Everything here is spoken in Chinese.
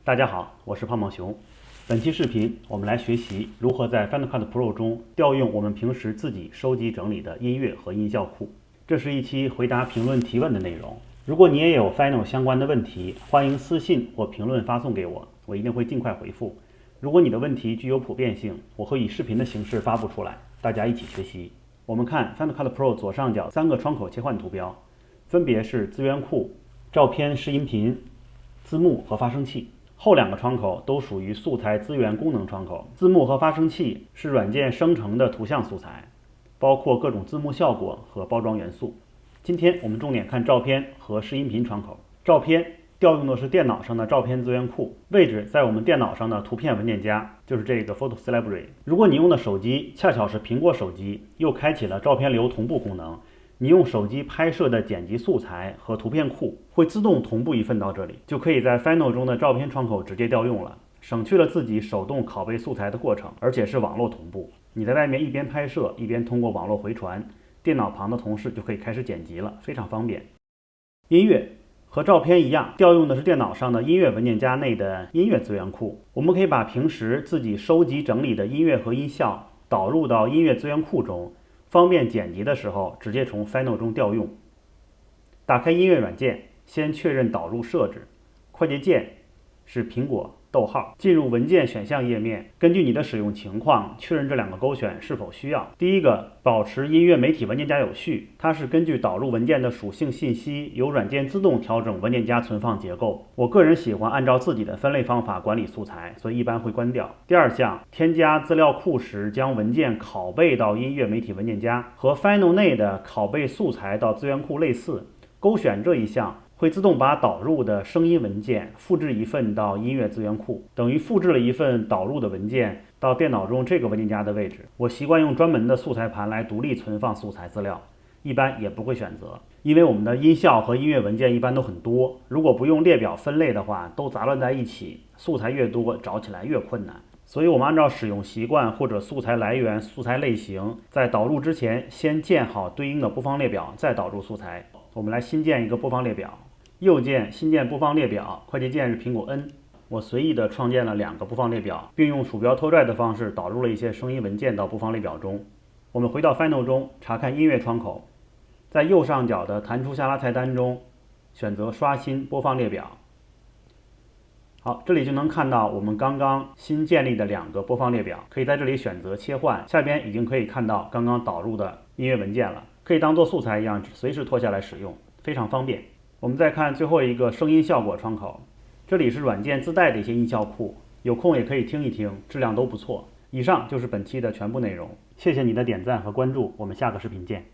大家好，我是胖胖熊。本期视频我们来学习如何在 Final Cut Pro 中调用我们平时自己收集整理的音乐和音效库。这是一期回答评论提问的内容。如果你也有 Final 相关的问题，欢迎私信或评论发送给我，我一定会尽快回复。如果你的问题具有普遍性，我会以视频的形式发布出来，大家一起学习。我们看 Final Cut Pro 左上角3个窗口切换图标，分别是资源库、照片试音频、字幕和发生器。后2个窗口都属于素材资源功能窗口，字幕和发生器是软件生成的图像素材，包括各种字幕效果和包装元素。今天我们重点看照片和试音频窗口。照片调用的是电脑上的照片资源库，位置在我们电脑上的图片文件夹，就是这个 Photos Library。如果你用的手机恰巧是苹果手机，又开启了照片流同步功能，你用手机拍摄的剪辑素材和图片库会自动同步一份到这里，就可以在 Final 中的照片窗口直接调用了，省去了自己手动拷贝素材的过程，而且是网络同步。你在外面一边拍摄一边通过网络回传，电脑旁的同事就可以开始剪辑了，非常方便。音乐和照片一样，调用的是电脑上的音乐文件夹内的音乐资源库。我们可以把平时自己收集整理的音乐和音效导入到音乐资源库中，方便剪辑的时候直接从 Final 中调用。打开音乐软件，先确认导入设置，快捷键是苹果逗号，进入文件选项页面，根据你的使用情况确认这2个勾选是否需要。第一个，保持音乐媒体文件夹有序，它是根据导入文件的属性信息，由软件自动调整文件夹存放结构。我个人喜欢按照自己的分类方法管理素材，所以一般会关掉。第二项，添加资料库时将文件拷贝到音乐媒体文件夹，和 Final 内的拷贝素材到资源库类似。勾选这一项会自动把导入的声音文件复制一份到音乐资源库，等于复制了一份导入的文件到电脑中这个文件夹的位置。我习惯用专门的素材盘来独立存放素材资料，一般也不会选择，因为我们的音效和音乐文件一般都很多，如果不用列表分类的话，都杂乱在一起，素材越多找起来越困难。所以我们按照使用习惯或者素材来源、素材类型，在导入之前先建好对应的播放列表，再导入素材。我们来新建一个播放列表，右键新建播放列表，快捷键是苹果 N。 我随意的创建了2个播放列表，并用鼠标拖拽的方式导入了一些声音文件到播放列表中。我们回到 Final 中查看音乐窗口，在右上角的弹出下拉菜单中选择刷新播放列表。好，这里就能看到我们刚刚新建立的2个播放列表，可以在这里选择切换，下边已经可以看到刚刚导入的音乐文件了，可以当做素材一样随时拖下来使用，非常方便。我们再看最后一个声音效果窗口，这里是软件自带的一些音效库，有空也可以听一听，质量都不错。以上就是本期的全部内容，谢谢你的点赞和关注，我们下个视频见。